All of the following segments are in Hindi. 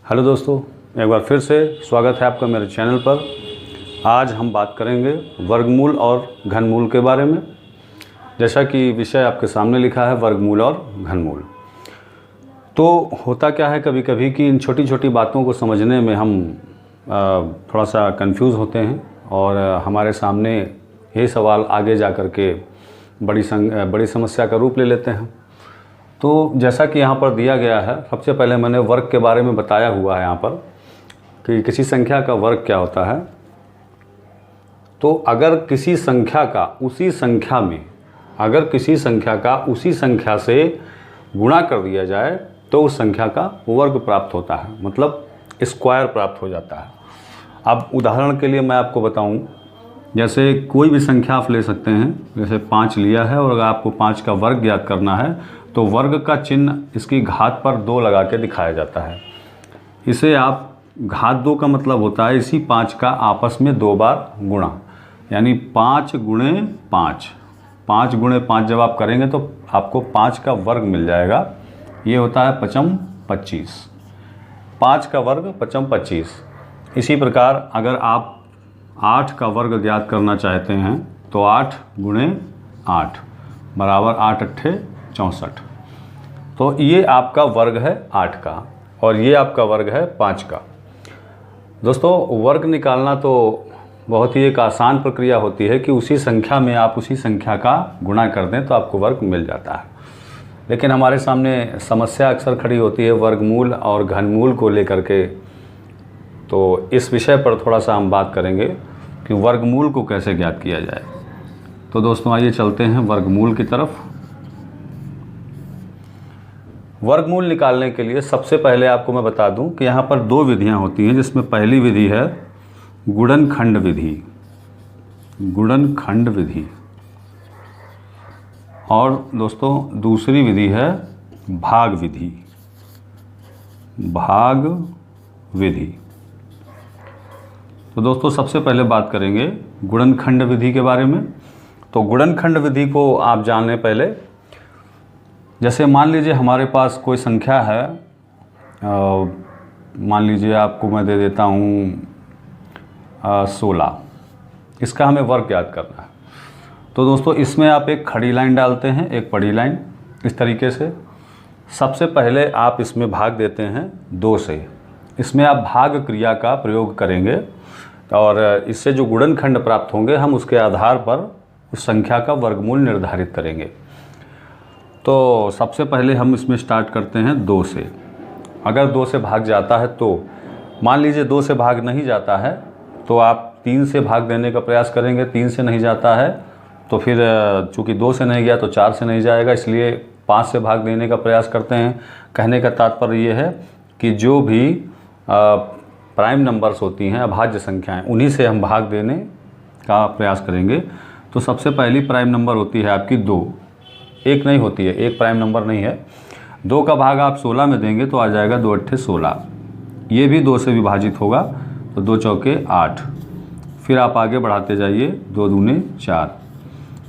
हेलो दोस्तों, एक बार फिर से स्वागत है आपका मेरे चैनल पर। आज हम बात करेंगे वर्गमूल और घनमूल के बारे में। जैसा कि विषय आपके सामने लिखा है, वर्गमूल और घनमूल। तो होता क्या है कभी कभी कि इन छोटी छोटी बातों को समझने में हम थोड़ा सा कंफ्यूज होते हैं और हमारे सामने ये सवाल आगे जा कर के बड़ी समस्या का रूप ले लेते हैं। तो जैसा कि यहाँ पर दिया गया है, सबसे पहले मैंने वर्ग के बारे में बताया हुआ है यहाँ पर कि किसी संख्या का वर्ग क्या होता है। तो अगर किसी संख्या का उसी संख्या से गुणा कर दिया जाए तो उस संख्या का वर्ग प्राप्त होता है, मतलब स्क्वायर प्राप्त हो जाता है। अब उदाहरण के लिए मैं आपको बताऊं, जैसे कोई भी संख्या आप ले सकते हैं। जैसे 5 लिया है और अगर आपको 5 का वर्ग ज्ञात करना है तो वर्ग का चिन्ह इसकी घात पर 2 लगा के दिखाया जाता है। इसे आप घात 2 का मतलब होता है इसी 5 का आपस में 2 बार गुणा, यानी 5 गुणे 5। 5 गुणे 5 जब आप करेंगे तो आपको 5 का वर्ग मिल जाएगा। ये होता है 5 25। 5 का वर्ग 5 25। इसी प्रकार अगर आप 8 का वर्ग ज्ञात करना चाहते हैं तो 8 गुणे 8 बराबर 8 अट्ठे 64। तो ये आपका वर्ग है 8 का और ये आपका वर्ग है 5 का। दोस्तों, वर्ग निकालना तो बहुत ही एक आसान प्रक्रिया होती है कि उसी संख्या में आप उसी संख्या का गुणा कर दें तो आपको वर्ग मिल जाता है। लेकिन हमारे सामने समस्या अक्सर खड़ी होती है वर्गमूल और घनमूल को लेकर के। तो इस विषय पर थोड़ा सा हम बात करेंगे कि वर्गमूल को कैसे ज्ञात किया जाए। तो दोस्तों, आइए चलते हैं वर्गमूल की तरफ। वर्गमूल निकालने के लिए सबसे पहले आपको मैं बता दूं कि यहाँ पर 2 विधियाँ होती हैं, जिसमें पहली विधि है गुणनखंड विधि और दोस्तों दूसरी विधि है भाग विधि। तो दोस्तों, सबसे पहले बात करेंगे गुणनखंड विधि के बारे में। तो गुणनखंड विधि को आप जानने पहले, जैसे मान लीजिए हमारे पास कोई संख्या है, मान लीजिए आपको मैं दे देता हूँ 16। इसका हमें वर्ग ज्ञात करना है। तो दोस्तों, इसमें आप एक खड़ी लाइन डालते हैं, एक बड़ी लाइन, इस तरीके से। सबसे पहले आप इसमें भाग देते हैं 2 से। इसमें आप भाग क्रिया का प्रयोग करेंगे और इससे जो गुणनखंड प्राप्त होंगे हम उसके आधार पर उस संख्या का वर्गमूल निर्धारित करेंगे। तो सबसे पहले हम इसमें स्टार्ट करते हैं 2 से। अगर 2 से भाग जाता है तो मान लीजिए 2 से भाग नहीं जाता है तो आप 3 से भाग देने का प्रयास करेंगे। 3 से नहीं जाता है तो फिर चूँकि 2 से नहीं गया तो 4 से नहीं जाएगा, इसलिए 5 से भाग देने का प्रयास करते हैं। कहने का तात्पर्य ये है कि जो भी प्राइम नंबर्स होती हैं, अभाज्य संख्याएं, उन्हीं से हम भाग देने का प्रयास करेंगे। तो सबसे पहली प्राइम नंबर होती है आपकी 2। एक नहीं होती है, एक प्राइम नंबर नहीं है। 2 का भाग आप 16 में देंगे तो आ जाएगा 2 अट्ठे 16। ये भी 2 से विभाजित होगा तो 2 चौके 8। फिर आप आगे बढ़ाते जाइए, 2 दूने 4।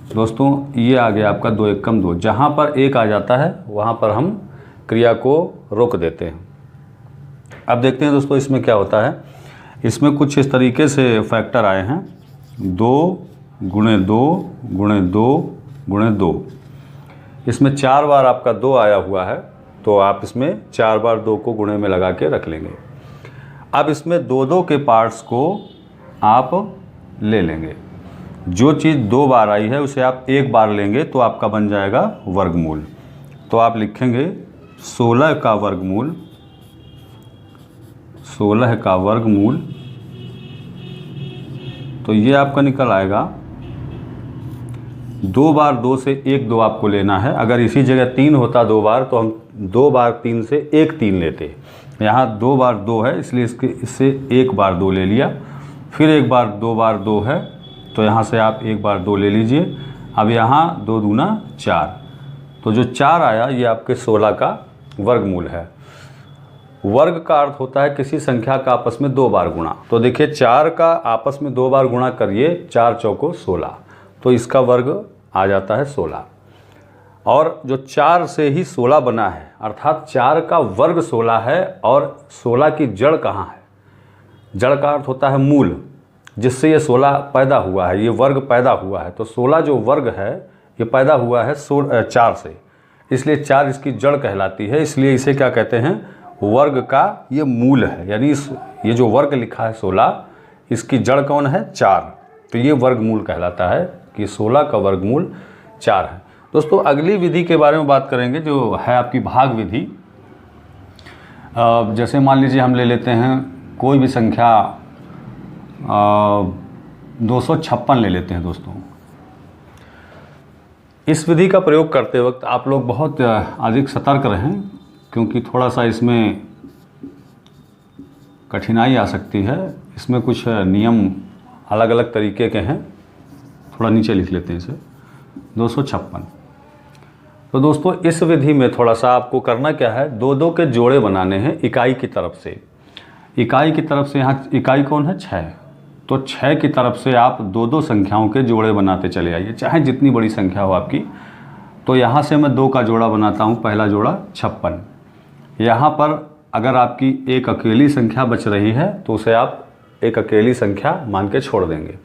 दोस्तों, ये आ गया आपका 2 एकम 2। जहाँ पर 1 आ जाता है वहाँ पर हम क्रिया को रोक देते हैं। अब देखते हैं दोस्तों इसमें क्या होता है। इसमें कुछ इस तरीके से फैक्टर आए हैं, 2 गुणे 2 गुणे 2 गुणे 2। इसमें 4 बार आपका 2 आया हुआ है तो आप इसमें 4 बार 2 को गुणे में लगा के रख लेंगे। अब इसमें 2 के पार्ट्स को आप ले लेंगे। जो चीज़ 2 बार आई है उसे आप 1 बार लेंगे तो आपका बन जाएगा वर्गमूल। तो आप लिखेंगे 16 का वर्गमूल। 16 का वर्गमूल तो ये आपका निकल आएगा 2 बार 2 से 1 2 आपको लेना है। अगर इसी जगह 3 होता 2 बार तो हम 2 बार 3 से 1 3 लेते। यहाँ 2 बार 2 है इसलिए इससे 1 बार 2 ले लिया। फिर 1 बार 2 बार 2 है तो यहाँ से आप 1 बार 2 ले लीजिए। अब यहाँ 2 दूना 4, तो जो 4 आया ये आपके 16 का वर्गमूल है। वर्ग का अर्थ होता है किसी संख्या का आपस में 2 बार गुणा। तो देखिए 4 का आपस में 2 बार गुणा करिए, 4 चौको 16, तो इसका वर्ग आ जाता है 16। और जो 4 से ही 16 बना है, अर्थात 4 का वर्ग 16 है और 16 की जड़ कहाँ है? जड़ का अर्थ होता है मूल, जिससे ये 16 पैदा हुआ है, ये वर्ग पैदा हुआ है। तो 16 जो वर्ग है ये पैदा हुआ है 4 से, इसलिए 4 इसकी जड़ कहलाती है। इसलिए इसे क्या कहते हैं? वर्ग का ये मूल है। यानी ये जो वर्ग लिखा है 16, इसकी जड़ कौन है? 4। तो ये वर्गमूल कहलाता है कि 16 का वर्गमूल 4 है। दोस्तों अगली विधि के बारे में बात करेंगे जो है आपकी भाग विधि। जैसे मान लीजिए हम ले लेते हैं कोई भी संख्या 256 ले लेते हैं। दोस्तों इस विधि का प्रयोग करते वक्त आप लोग बहुत अधिक सतर्क रहें, क्योंकि थोड़ा सा इसमें कठिनाई आ सकती है। इसमें कुछ नियम अलग अलग तरीके के हैं। थोड़ा नीचे लिख लेते हैं इसे, 256। तो दोस्तों इस विधि में थोड़ा सा आपको करना क्या है, 2-2 के जोड़े बनाने हैं इकाई की तरफ से। इकाई की तरफ से यहाँ इकाई कौन है? 6। तो 6 की तरफ से आप 2-2 संख्याओं के जोड़े बनाते चले आइए, चाहे जितनी बड़ी संख्या हो आपकी। तो यहाँ से मैं 2 का जोड़ा बनाता हूँ, पहला जोड़ा 56। यहाँ पर अगर आपकी एक अकेली संख्या बच रही है तो उसे आप एक अकेली संख्या मान के छोड़ देंगे।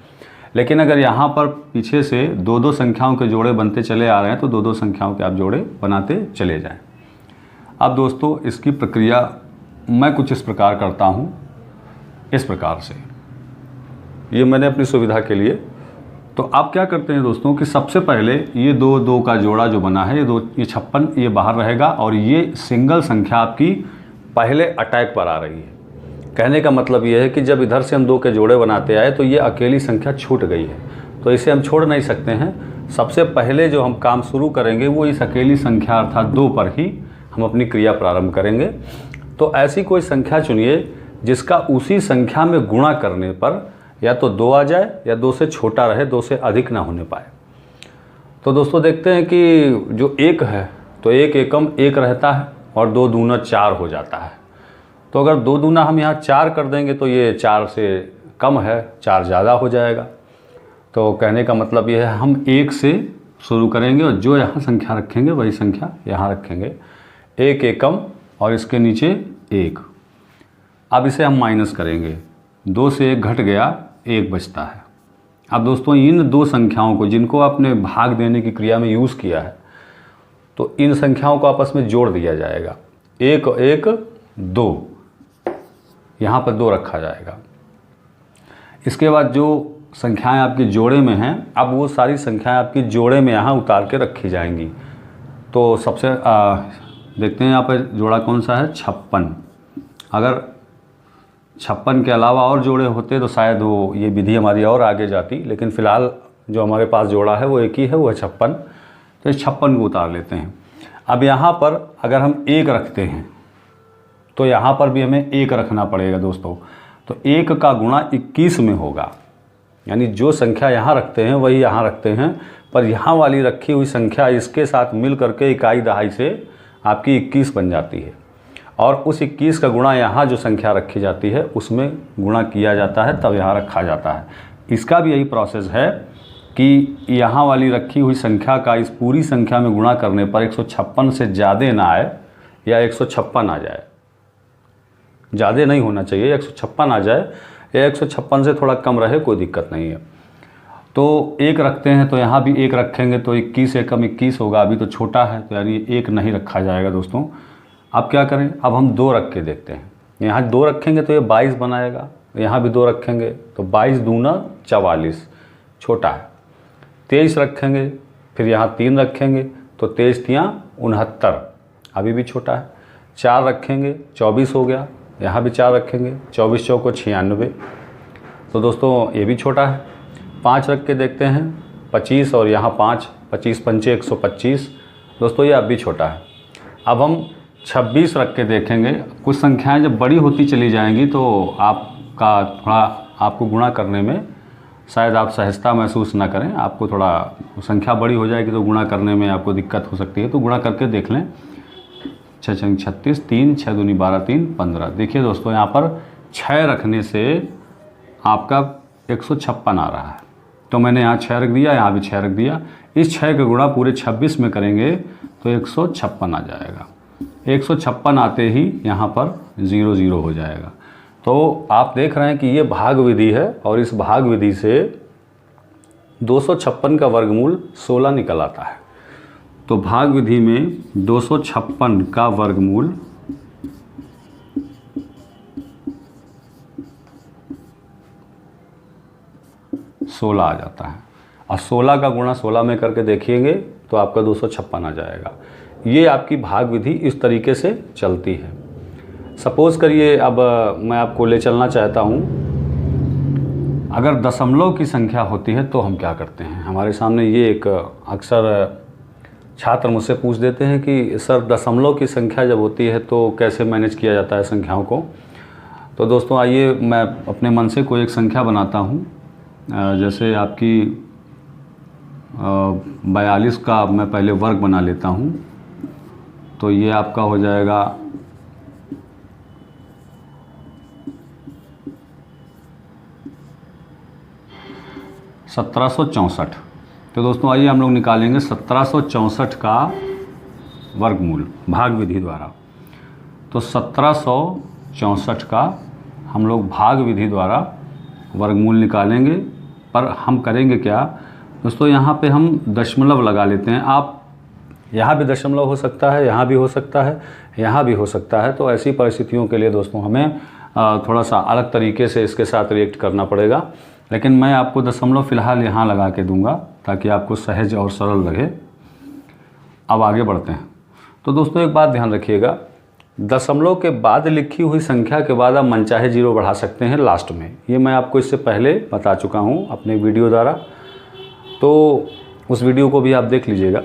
लेकिन अगर यहाँ पर पीछे से 2-2 संख्याओं के जोड़े बनते चले आ रहे हैं तो 2-2 संख्याओं के आप जोड़े बनाते चले जाएं। अब दोस्तों इसकी प्रक्रिया मैं कुछ इस प्रकार करता हूँ, इस प्रकार से। ये मैंने अपनी सुविधा के लिए। तो आप क्या करते हैं दोस्तों कि सबसे पहले ये 2-2 का जोड़ा जो बना है, ये 56 ये बाहर रहेगा और ये सिंगल संख्या आपकी पहले अटैक पर आ रही है। कहने का मतलब ये है कि जब इधर से हम 2 के जोड़े बनाते आए तो ये अकेली संख्या छूट गई है, तो इसे हम छोड़ नहीं सकते हैं। सबसे पहले जो हम काम शुरू करेंगे वो इस अकेली संख्या अर्थात 2 पर ही हम अपनी क्रिया प्रारंभ करेंगे। तो ऐसी कोई संख्या चुनिए जिसका उसी संख्या में गुणा करने पर या तो 2 आ जाए या 2 से छोटा रहे, 2 से अधिक ना होने पाए। तो दोस्तों देखते हैं कि जो 1 है तो 1 एकम 1 रहता है और 2 दूना 4 हो जाता है। तो अगर 2 दूना हम यहाँ 4 कर देंगे तो ये 4 से कम है, 4 ज़्यादा हो जाएगा। तो कहने का मतलब ये है हम 1 से शुरू करेंगे और जो यहाँ संख्या रखेंगे वही संख्या यहाँ रखेंगे। 1 एकम और इसके नीचे 1। अब इसे हम माइनस करेंगे, 2 से 1 घट गया, 1 बचता है। अब दोस्तों इन 2 संख्याओं को जिनको आपने भाग देने की क्रिया में यूज़ किया है, तो इन संख्याओं को आपस में जोड़ दिया जाएगा। 1 1 2, यहाँ पर 2 रखा जाएगा। इसके बाद जो संख्याएं आपकी जोड़े में हैं, अब वो सारी संख्याएं आपकी जोड़े में यहाँ उतार के रखी जाएंगी। तो सबसे देखते हैं यहाँ पर जोड़ा कौन सा है? 56। अगर 56 के अलावा और जोड़े होते तो शायद वो ये विधि हमारी और आगे जाती, लेकिन फ़िलहाल जो हमारे पास जोड़ा है वो एक ही है, वो है 56। तो इस 56 को उतार लेते हैं। अब यहाँ पर अगर हम 1 रखते हैं तो यहाँ पर भी हमें 1 रखना पड़ेगा दोस्तों। तो 1 का गुणा 21 में होगा, यानी जो संख्या यहाँ रखते हैं वही यहाँ रखते हैं, पर यहाँ वाली रखी हुई संख्या इसके साथ मिल करके इकाई दहाई से आपकी 21 बन जाती है। और उस 21 का गुणा यहाँ जो संख्या रखी जाती है उसमें गुणा किया जाता है, तब यहाँ रखा जाता है। इसका भी यही प्रोसेस है कि यहाँ वाली रखी हुई संख्या का इस पूरी संख्या में गुणा करने पर 156 से ज़्यादा ना आए या 156 आ जाए। ज़्यादा नहीं होना चाहिए, 156 आ जाए या 156 से थोड़ा कम रहे, कोई दिक्कत नहीं है। तो 1 रखते हैं तो यहाँ भी 1 रखेंगे तो 21 एकम 21 होगा। अभी तो छोटा है तो यानी 1 नहीं रखा जाएगा दोस्तों। अब क्या करें? अब हम 2 रख के देखते हैं। यहाँ 2 रखेंगे तो ये 22 बनाएगा, यहाँ भी 2 रखेंगे तो 22 दूना 44, छोटा है। 23 रखेंगे, फिर यहाँ 3 रखेंगे तो 23 तियाँ 69, अभी भी छोटा है। 4 रखेंगे 24 हो गया, यहाँ भी 4 रखेंगे, 24 चौको 96, तो दोस्तों ये भी छोटा है। 5 रख के देखते हैं, 25 और यहाँ 5, 25 पंचे 125, दोस्तों ये अब भी छोटा है। अब हम 26 रख के देखेंगे। कुछ संख्याएं जब बड़ी होती चली जाएंगी तो आपका थोड़ा आपको गुणा करने में शायद आप सहजता महसूस ना करें, आपको थोड़ा संख्या बड़ी हो जाएगी तो गुणा करने में आपको दिक्कत हो सकती है। तो गुणा करके देख लें, 6 छंग 36, 3 6 दूनी 12, 3 15। देखिए दोस्तों यहाँ पर 6 रखने से आपका 156 आ रहा है। तो मैंने यहाँ 6 रख दिया, यहाँ भी 6 रख दिया। इस 6 का गुणा पूरे 26 में करेंगे तो 156 आ जाएगा। 156 आते ही यहाँ पर 0 0 हो जाएगा। तो आप देख रहे हैं कि ये भाग विधि है और इस भाग विधि से 256 का वर्गमूल 16 निकल आता है। तो भाग विधि में 256 का वर्गमूल 16 आ जाता है। और 16 का गुणा 16 में करके देखिएंगे तो आपका 256 आ जाएगा। ये आपकी भाग विधि इस तरीके से चलती है। सपोज़ करिए अब मैं आपको ले चलना चाहता हूँ, अगर दशमलव की संख्या होती है तो हम क्या करते हैं। हमारे सामने ये एक अक्सर छात्र मुझसे पूछ देते हैं कि सर दशमलव की संख्या जब होती है तो कैसे मैनेज किया जाता है संख्याओं को। तो दोस्तों आइए मैं अपने मन से कोई एक संख्या बनाता हूँ। जैसे आपकी 42 का मैं पहले वर्ग बना लेता हूँ। तो ये आपका हो जाएगा 1764। तो दोस्तों आइए हम लोग निकालेंगे 1764 का वर्गमूल भाग विधि द्वारा। तो 1764 का हम लोग भाग विधि द्वारा वर्गमूल निकालेंगे। पर हम करेंगे क्या दोस्तों, यहाँ पे हम दशमलव लगा लेते हैं। आप यहाँ भी दशमलव हो सकता है, यहाँ भी हो सकता है, यहाँ भी हो सकता है। तो ऐसी परिस्थितियों के लिए दोस्तों हमें थोड़ा सा अलग तरीके से इसके साथ रिएक्ट करना पड़ेगा। लेकिन मैं आपको दशमलव फ़िलहाल यहाँ लगा के दूंगा ताकि आपको सहज और सरल लगे। अब आगे बढ़ते हैं। तो दोस्तों एक बात ध्यान रखिएगा, दशमलव के बाद लिखी हुई संख्या के बाद आप मनचाहे 0 बढ़ा सकते हैं लास्ट में। ये मैं आपको इससे पहले बता चुका हूँ अपने वीडियो द्वारा, तो उस वीडियो को भी आप देख लीजिएगा।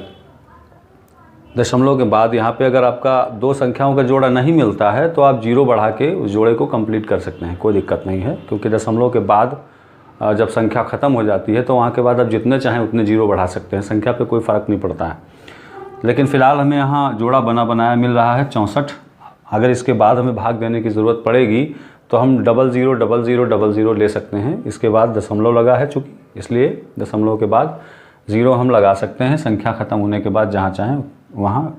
दशमलव के बाद यहाँ पे अगर आपका दो संख्याओं का जोड़ा नहीं मिलता है तो आप 0 बढ़ा के उस जोड़े को कंप्लीट कर सकते हैं, कोई दिक्कत नहीं है। क्योंकि दशमलव के बाद जब संख्या ख़त्म हो जाती है तो वहाँ के बाद आप जितने चाहें उतने 0 बढ़ा सकते हैं, संख्या पे कोई फ़र्क नहीं पड़ता है। लेकिन फ़िलहाल हमें यहाँ जोड़ा बना बनाया मिल रहा है 64। अगर इसके बाद हमें भाग देने की ज़रूरत पड़ेगी तो हम 00 00 00 ले सकते हैं। इसके बाद दशमलव लगा है चूँकि, इसलिए दशमलव के बाद 0 हम लगा सकते हैं संख्या ख़त्म होने के बाद जहाँ चाहें वहाँ।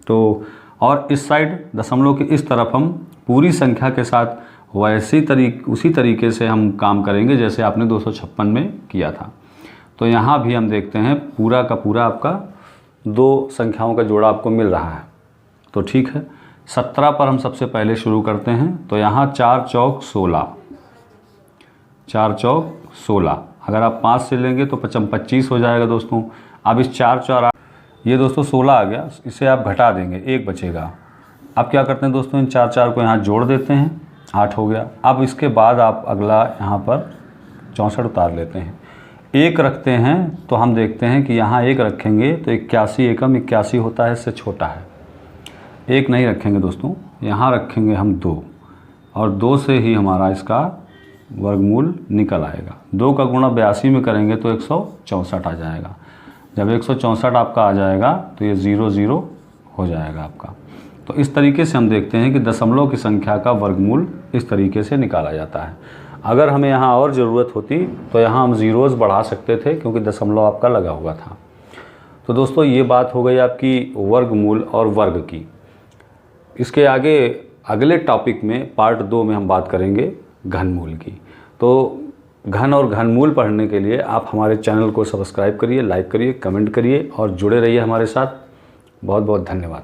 तो और इस साइड दशमलव के इस तरफ हम पूरी संख्या के साथ उसी तरीके से हम काम करेंगे जैसे आपने 256 में किया था। तो यहाँ भी हम देखते हैं पूरा का पूरा आपका दो संख्याओं का जोड़ा आपको मिल रहा है। तो ठीक है, 17 पर हम सबसे पहले शुरू करते हैं। तो यहाँ 4 चौक 16, 4 चौक 16। अगर आप 5 से लेंगे तो 25 हो जाएगा दोस्तों। अब इस 4 4 ये दोस्तों 16 आ गया, इसे आप घटा देंगे, 1 बचेगा। अब क्या करते हैं दोस्तों, इन 4 4 को यहाँ जोड़ देते हैं, 8 हो गया। अब इसके बाद आप अगला यहाँ पर 64 उतार लेते हैं, 1 रखते हैं। तो हम देखते हैं कि यहाँ 1 रखेंगे तो 81 एकम 81 होता है, इससे छोटा है। 1 नहीं रखेंगे दोस्तों, यहाँ रखेंगे हम 2, और 2 से ही हमारा इसका वर्गमूल निकल आएगा। 2 का गुणा 82 में करेंगे तो 164 आ जाएगा। जब 164 आपका आ जाएगा तो ये 0 0 हो जाएगा आपका। तो इस तरीके से हम देखते हैं कि दशमलव की संख्या का वर्गमूल इस तरीके से निकाला जाता है। अगर हमें यहाँ और ज़रूरत होती तो यहाँ हम ज़ीरोज़ बढ़ा सकते थे क्योंकि दशमलव आपका लगा हुआ था। तो दोस्तों ये बात हो गई आपकी वर्गमूल और वर्ग की। इसके आगे अगले टॉपिक में पार्ट 2 में हम बात करेंगे घनमूल की। तो घन और घनमूल पढ़ने के लिए आप हमारे चैनल को सब्सक्राइब करिए, लाइक करिए, कमेंट करिए और जुड़े रहिए हमारे साथ। बहुत बहुत धन्यवाद।